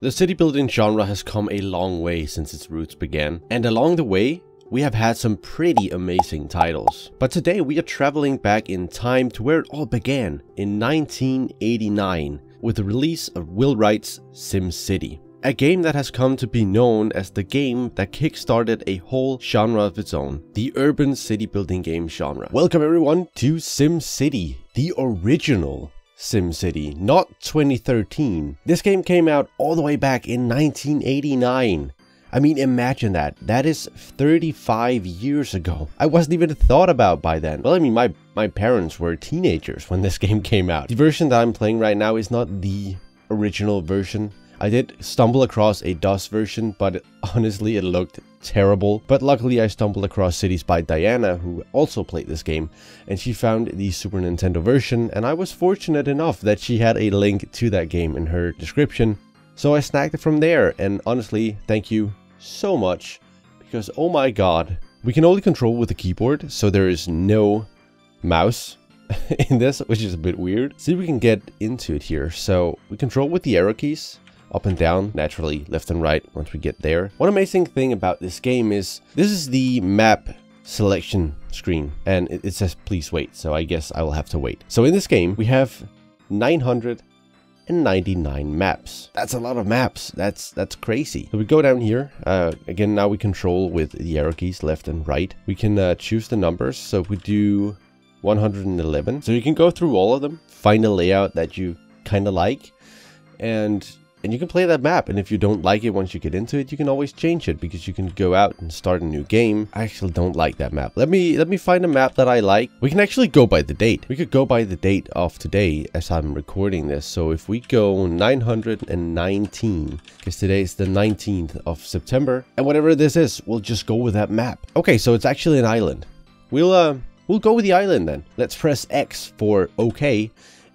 The city building genre has come a long way since its roots began, and along the way, we have had some pretty amazing titles. But today we are traveling back in time to where it all began in 1989 with the release of Will Wright's SimCity. A game that has come to be known as the game that kickstarted a whole genre of its own, the urban city building game genre. Welcome everyone to SimCity, the original SimCity, not 2013. This game came out all the way back in 1989. I mean, imagine that. That is 35 years ago. I wasn't even thought about by then. Well, I mean, my parents were teenagers when this game came out. The version that I'm playing right now is not the original version. I did stumble across a DOS version, but honestly, it looked terrible. But luckily, I stumbled across Cities by Diana, who also played this game, and she found the Super Nintendo version, and I was fortunate enough that she had a link to that game in her description. So I snagged it from there, and honestly, thank you so much, because oh my god, we can only control with the keyboard, so there is no mouse in this, which is a bit weird. See if we can get into it here. So we control with the arrow keys, up and down, naturally left and right once we get there. One amazing thing about this game is this is the map selection screen, and it says please wait, so I guess I will have to wait. So in this game we have 999 maps. That's a lot of maps. That's crazy. So we go down here. Again, now we control with the arrow keys left and right. We can choose the numbers. So if we do 111, so you can go through all of them, find a layout that you kind of like, and you can play that map. And if you don't like it once you get into it, you can always change it, because you can go out and start a new game. I actually don't like that map. Let me find a map that I like. We can actually go by the date. We could go by the date of today as I'm recording this. So if we go 919, because today is the 19th of September, and whatever this is, we'll just go with that map. Okay, so it's actually an island. We'll go with the island then. Let's press X for OK,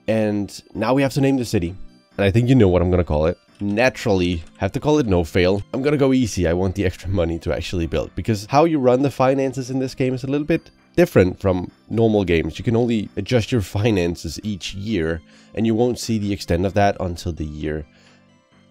and now we have to name the city. And I think you know what I'm gonna call it. Naturally, have to call it no fail. I'm gonna go easy. I want the extra money to actually build, because how you run the finances in this game is a little bit different from normal games. You can only adjust your finances each year, and you won't see the extent of that until the year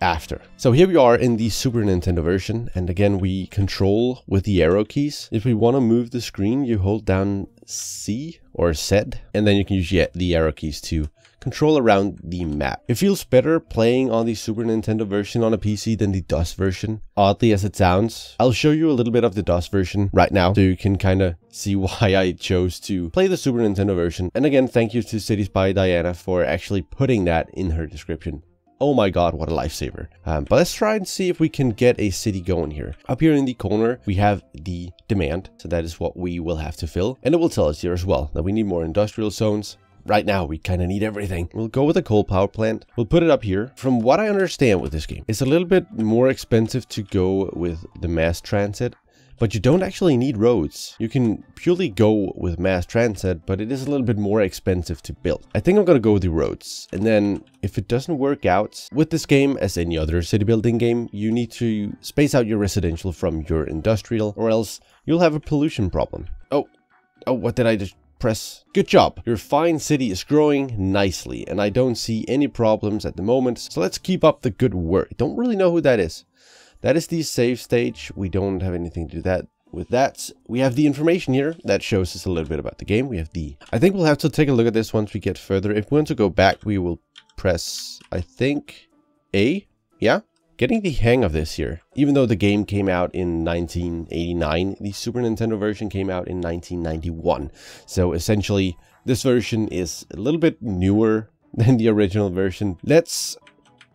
after. So here we are in the Super Nintendo version, and again we control with the arrow keys. If we want to move the screen, you hold down C or Z, and then you can use the arrow keys to control around the map. It feels better playing on the Super Nintendo version on a PC than the DOS version, oddly as it sounds. I'll show you a little bit of the DOS version right now, so you can kind of see why I chose to play the Super Nintendo version. And again, thank you to Cities by Diana for actually putting that in her description. Oh my god, what a lifesaver. But let's try and see if we can get a city going here. Up here in the corner, we have the demand. So that is what we will have to fill. And it will tell us here as well that we need more industrial zones. Right now, we kind of need everything. We'll go with a coal power plant. We'll put it up here. From what I understand with this game, it's a little bit more expensive to go with the mass transit, but you don't actually need roads. You can purely go with mass transit, but it is a little bit more expensive to build. I think I'm gonna go with the roads. And then if it doesn't work out with this game, as any other city building game, you need to space out your residential from your industrial, or else you'll have a pollution problem. Oh, what did I just press? Good job. Your fine city is growing nicely, and I don't see any problems at the moment. So let's keep up the good work. Don't really know who that is. That is the save stage. We don't have anything to do that. With that, we have the information here that shows us a little bit about the game. We have I think we'll have to take a look at this once we get further. If we want to go back, we will press, I think, A. Yeah. Getting the hang of this here. Even though the game came out in 1989, the Super Nintendo version came out in 1991. So essentially, this version is a little bit newer than the original version. Let's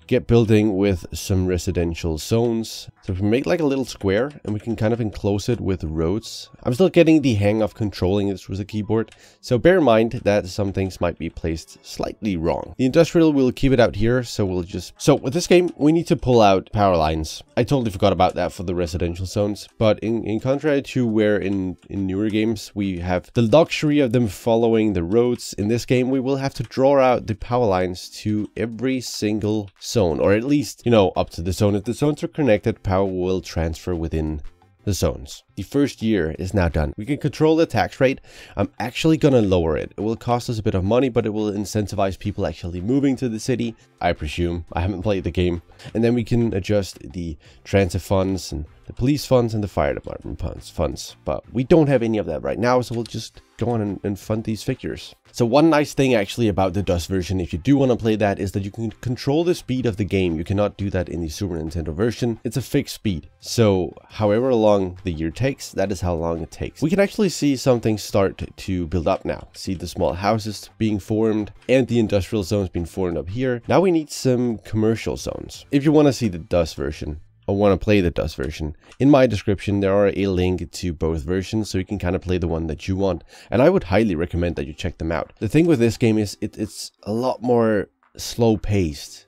get building with some residential zones. So if we make like a little square, and we can kind of enclose it with roads. I'm still getting the hang of controlling this with a keyboard, so bear in mind that some things might be placed slightly wrong. The industrial, we'll keep it out here, so we'll just... So with this game, we need to pull out power lines. I totally forgot about that for the residential zones, but in contrary to where in newer games we have the luxury of them following the roads, in this game we will have to draw out the power lines to every single zone, or at least, you know, up to the zone. If the zones are connected, power will transfer within the zones. The first year is now done. We can control the tax rate. I'm actually gonna lower it. It will cost us a bit of money, but it will incentivize people actually moving to the city, I presume. I haven't played the game. And then we can adjust the transit funds and the police funds and the fire department funds. But we don't have any of that right now, so we'll just go on and fund these figures. So one nice thing actually about the DOS version, if you do want to play that, is that you can control the speed of the game. You cannot do that in the Super Nintendo version. It's a fixed speed. So however long the year takes, that is how long it takes. We can actually see something start to build up now. See the small houses being formed and the industrial zones being formed up here. Now we need some commercial zones. If you want to see the DOS version, or want to play the DOS version, in my description there are a link to both versions, so you can kind of play the one that you want, and I would highly recommend that you check them out. The thing with this game is it's a lot more slow paced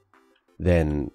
than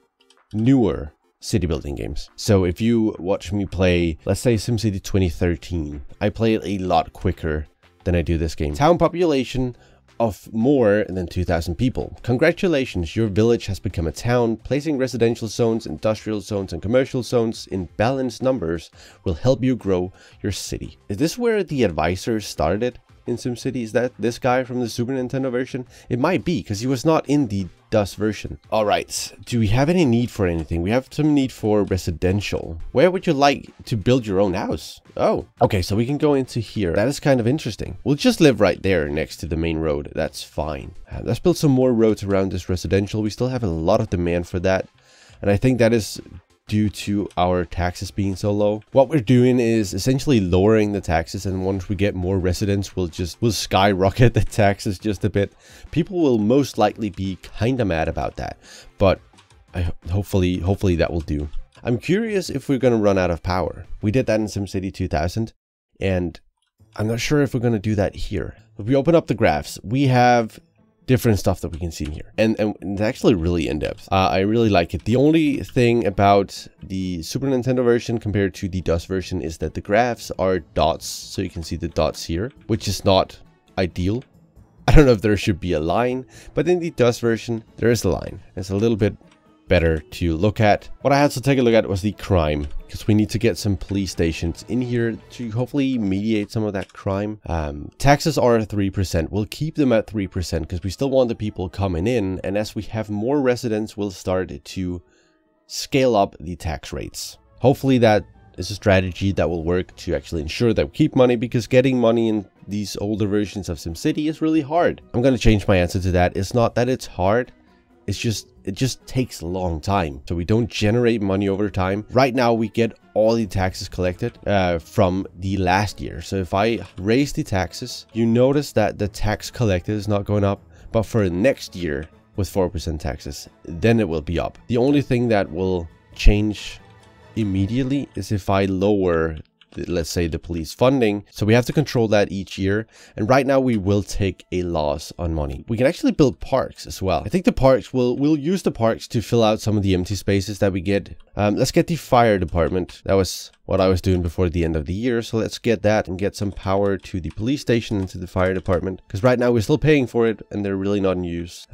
newer city building games. So if you watch me play, let's say SimCity 2013, I play it a lot quicker than I do this game. Town population of more than 2,000 people. Congratulations, your village has become a town. Placing residential zones, industrial zones, and commercial zones in balanced numbers will help you grow your city. Is this where the advisor started in SimCity? Is that this guy from the Super Nintendo version? It might be, because he was not in the DOS version. All right, do we have any need for anything? We have some need for residential. Where would you like to build your own house? Oh, okay, so we can go into here. That is kind of interesting. We'll just live right there next to the main road. That's fine. Let's build some more roads around this residential. We still have a lot of demand for that, and I think that is due to our taxes being so low. What we're doing is essentially lowering the taxes, and once we get more residents, we'll skyrocket the taxes just a bit. People will most likely be kind of mad about that, but hopefully that will do. I'm curious if we're going to run out of power. We did that in SimCity 2000, and I'm not sure if we're going to do that here. If we open up the graphs, we have different stuff that we can see here, and it's actually really in-depth. I really like it. The only thing about the Super Nintendo version compared to the DOS version is that the graphs are dots, so you can see the dots here, which is not ideal. I don't know if there should be a line, but in the DOS version there is a line. It's a little bit better to look at. What I had to take a look at was the crime, because we need to get some police stations in here to hopefully mediate some of that crime. Taxes are 3%. We'll keep them at 3% because we still want the people coming in, and as we have more residents, we'll start to scale up the tax rates. Hopefully that is a strategy that will work to actually ensure that we keep money, because getting money in these older versions of SimCity is really hard. I'm going to change my answer to that. It's not that it's hard, it just takes a long time. So we don't generate money over time. Right now we get all the taxes collected from the last year. So if I raise the taxes, you notice that the tax collected is not going up, but for next year with 4% taxes, then it will be up. The only thing that will change immediately is if I lower let's say the police funding. So we have to control that each year, and right now we will take a loss on money. We can actually build parks as well. I think the parks we'll use the parks to fill out some of the empty spaces that we get. Let's get the fire department. That was what I was doing before the end of the year, so let's get that and get some power to the police station and to the fire department, because right now we're still paying for it and they're really not in use.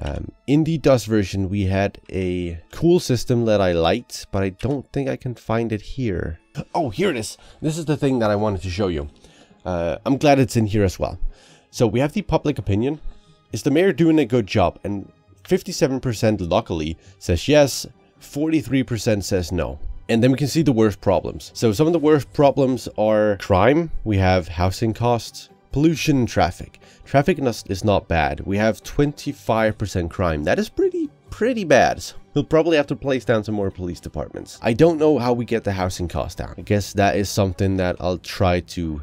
In the DOS version we had a cool system that I liked, but I don't think I can find it here. Oh, here it is. This is the thing that I wanted to show you. I'm glad it's in here as well. So we have the public opinion. Is the mayor doing a good job? And 57% luckily says yes, 43% says no. And then we can see the worst problems. So some of the worst problems are crime. We have housing costs, pollution, and traffic. Traffic is not bad. We have 25% crime. That is pretty bad. We'll probably have to place down some more police departments. I don't know how we get the housing cost down. I guess that is something that I'll try to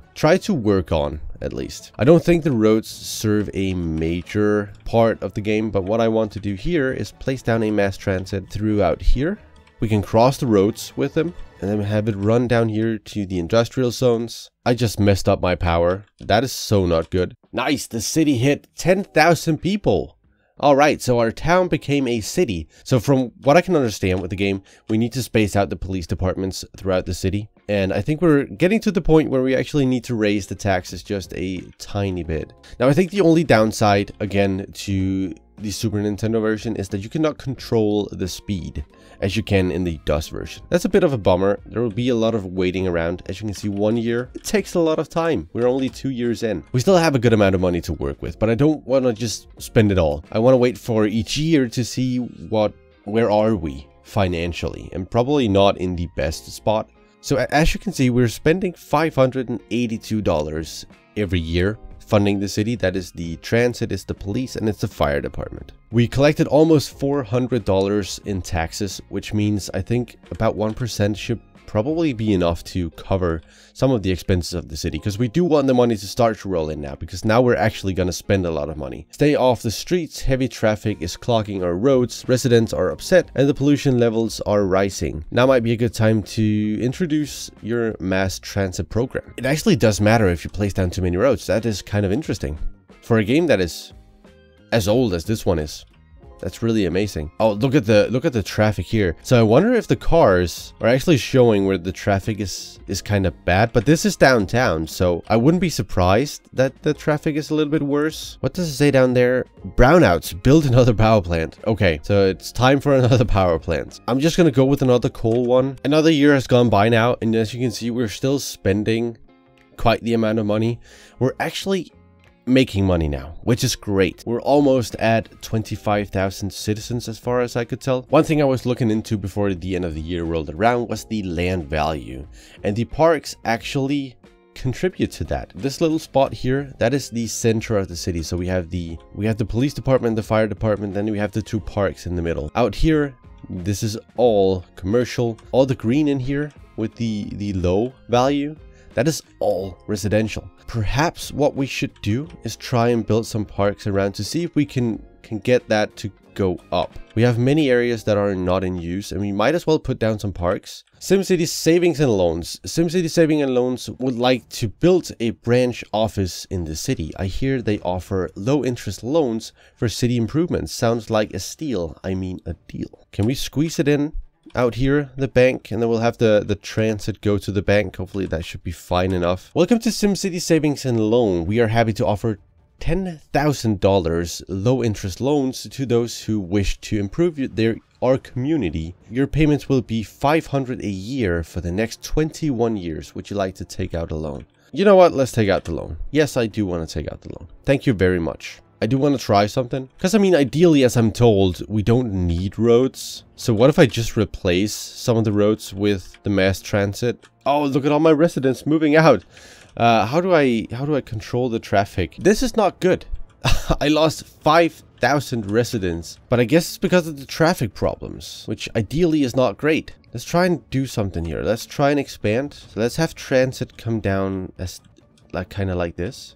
work on, at least. I don't think the roads serve a major part of the game, but what I want to do here is place down a mass transit throughout here. We can cross the roads with them and then have it run down here to the industrial zones. I just messed up my power. That is so not good. Nice, the city hit 10,000 people. Alright, so our town became a city. So from what I can understand with the game, we need to space out the police departments throughout the city. And I think we're getting to the point where we actually need to raise the taxes just a tiny bit. Now I think the only downside, again, to the Super Nintendo version is that you cannot control the speed as you can in the DOS version. That's a bit of a bummer. There will be a lot of waiting around. As you can see, 1 year, it takes a lot of time. We're only 2 years in. We still have a good amount of money to work with, but I don't want to just spend it all. I want to wait for each year to see where are we financially, and probably not in the best spot. So as you can see, we're spending $582 every year funding the city. That is the transit, it's the police, and it's the fire department. We collected almost $400 in taxes, which means I think about 1% should probably be enough to cover some of the expenses of the city, because we do want the money to start to roll in now, because now we're actually going to spend a lot of money. Stay off the streets, heavy traffic is clogging our roads, residents are upset, and the pollution levels are rising. Now might be a good time to introduce your mass transit program. It actually does matter if you place down too many roads. That is kind of interesting for a game that is as old as this one is. That's really amazing. Oh, look at the traffic here. So I wonder if the cars are actually showing where the traffic is kind of bad, but this is downtown, so I wouldn't be surprised that the traffic is a little bit worse. What does it say down there? Brownouts, build another power plant. Okay, so it's time for another power plant. I'm just gonna go with another coal one. Another year has gone by now, and as you can see, we're still spending quite the amount of money. We're actually making money now, which is great. We're almost at 25,000 citizens as far as I could tell. One thing I was looking into before the end of the year rolled around was the land value, and the parks actually contribute to that. This little spot here, that is the center of the city. So we have the police department, the fire department, then we have the 2 parks in the middle. Out here, this is all commercial. All the green in here with the low value, that is all residential. Perhaps what we should do is try and build some parks around to see if we can get that to go up. We have many areas that are not in use, and we might as well put down some parks. SimCity Savings and Loans. SimCity Savings and Loans would like to build a branch office in the city. I hear they offer low interest loans for city improvements. Sounds like a steal. I mean a deal. Can we squeeze it in out here, the bank, and then we'll have the transit go to the bank. Hopefully that should be fine enough. Welcome to SimCity Savings and Loan. We are happy to offer $10,000 low interest loans to those who wish to improve our community. Your payments will be $500 a year for the next 21 years. Would you like to take out a loan? You know what? Let's take out the loan. Yes, I do want to take out the loan. Thank you very much. I do want to try something, because I mean, ideally, as I'm told, we don't need roads. So what if I just replace some of the roads with the mass transit? Oh, look at all my residents moving out. How do I control the traffic? This is not good. I lost 5,000 residents, but I guess it's because of the traffic problems, which ideally is not great. Let's try and do something here. Let's try and expand. So let's have transit come down as kind of like this.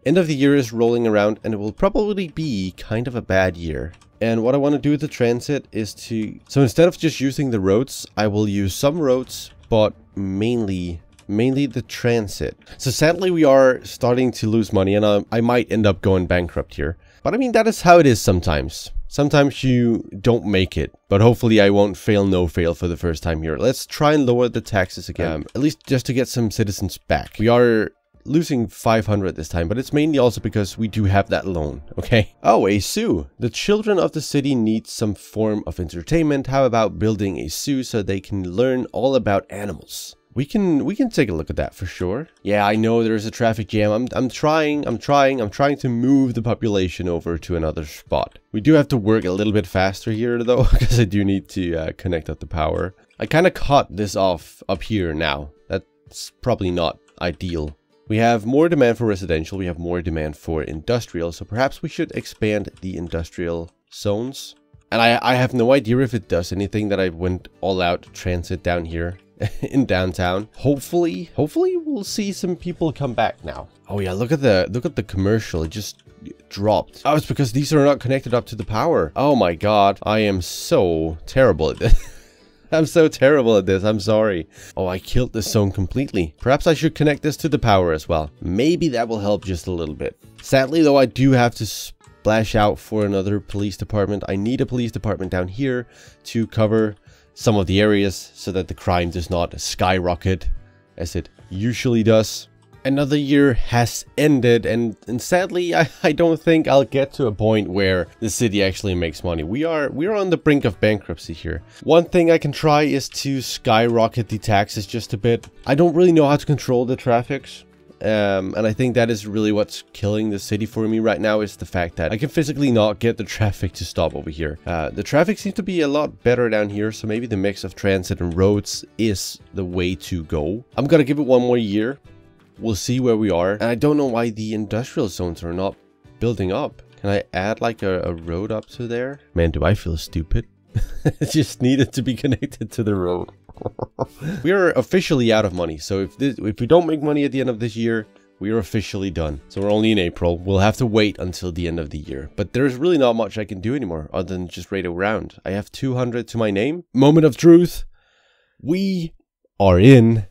End of the year is rolling around, and it will probably be kind of a bad year. And what I want to do with the transit is so instead of just using the roads, I will use some roads, but mainly the transit. So sadly, we are starting to lose money, and I might end up going bankrupt here. But I mean, that is how it is sometimes. Sometimes you don't make it, but hopefully I won't no fail for the first time here. Let's try and lower the taxes again, at least just to get some citizens back. We are losing 500 this time, but it's mainly also because we do have that loan, okay? Oh, a zoo. The children of the city need some form of entertainment. How about building a zoo so they can learn all about animals? We can take a look at that for sure. Yeah, I know there's a traffic jam. I'm trying to move the population over to another spot. We do have to work a little bit faster here though, because I do need to connect up the power. I kind of cut this off up here now. That's probably not ideal. We have more demand for residential, we have more demand for industrial, so perhaps we should expand the industrial zones. And I have no idea if it does anything that I went all out transit down here in downtown. Hopefully we'll see some people come back now. Oh yeah, look at the commercial, it just dropped. Oh, it's because these are not connected up to the power. Oh my god, I am so terrible at this. I'm so terrible at this, I'm sorry. Oh, I killed this zone completely. Perhaps I should connect this to the power as well. Maybe that will help just a little bit. Sadly though, I do have to splash out for another police department. I need a police department down here to cover some of the areas so that the crime does not skyrocket as it usually does. Another year has ended, and sadly I don't think I'll get to a point where the city actually makes money. We are on the brink of bankruptcy here. One thing I can try is to skyrocket the taxes just a bit. I don't really know how to control the traffics. And I think that is really what's killing the city for me right now, is the fact that I can physically not get the traffic to stop over here. The traffic seems to be a lot better down here, so maybe the mix of transit and roads is the way to go. I'm gonna give it one more year. We'll see where we are. And I don't know why the industrial zones are not building up. Can I add like a road up to there? Man, do I feel stupid. It just needed to be connected to the road. We are officially out of money. So if we don't make money at the end of this year, we are officially done. So we're only in April. We'll have to wait until the end of the year. But there's really not much I can do anymore other than just raid around. I have 200 to my name. Moment of truth. We are in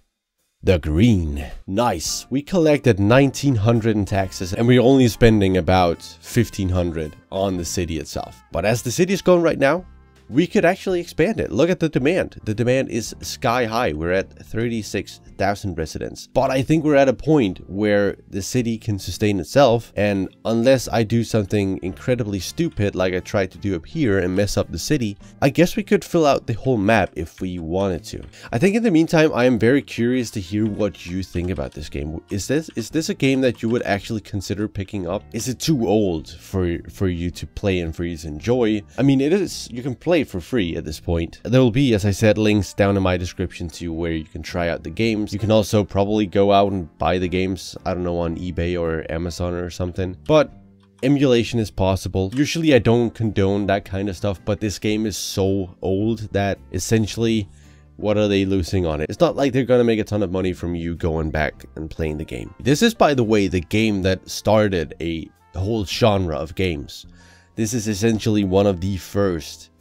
the green. Nice. We collected 1900 in taxes and we're only spending about 1500 on the city itself. But as the city is going right now, we could actually expand it. Look at the demand. The demand is sky high. We're at 36,000 residents. But I think we're at a point where the city can sustain itself. And unless I do something incredibly stupid like I tried to do up here and mess up the city, I guess we could fill out the whole map if we wanted to. I think in the meantime, I am very curious to hear what you think about this game. Is this a game that you would actually consider picking up? Is it too old for you to play and for you to enjoy? I mean, it is. You can play for free at this point. There will be, as I said, links down in my description to where you can try out the games. You can also probably go out and buy the games, I don't know, on eBay or Amazon or something. But emulation is possible. Usually I don't condone that kind of stuff, but this game is so old that essentially, what are they losing on it? It's not like they're gonna make a ton of money from you going back and playing the game. This is, by the way, the game that started a whole genre of games. This is essentially one of the first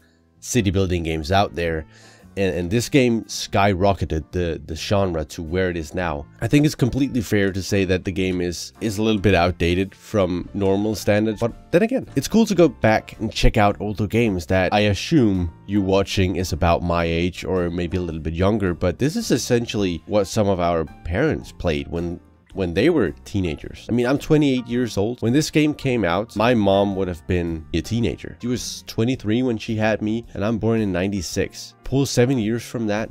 city building games out there, and this game skyrocketed the genre to where it is now. I think it's completely fair to say that the game is a little bit outdated from normal standards, but then again, it's cool to go back and check out older games that I assume you watching is about my age or maybe a little bit younger. But this is essentially what some of our parents played when they were teenagers. I mean, I'm 28 years old. When this game came out, my mom would have been a teenager. She was 23 when she had me, and I'm born in 96. Pull 7 years from that,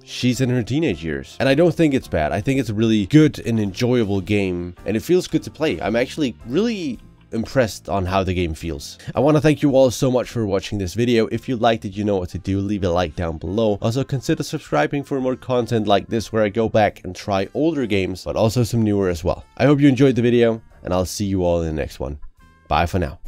she's in her teenage years. And I don't think it's bad. I think it's a really good and enjoyable game, and it feels good to play. I'm actually really impressed on how the game feels. I want to thank you all so much for watching this video. If you liked it, you know what to do. Leave a like down below. Also consider subscribing for more content like this, where I go back and try older games, but also some newer as well. I hope you enjoyed the video, and I'll see you all in the next one. Bye for now.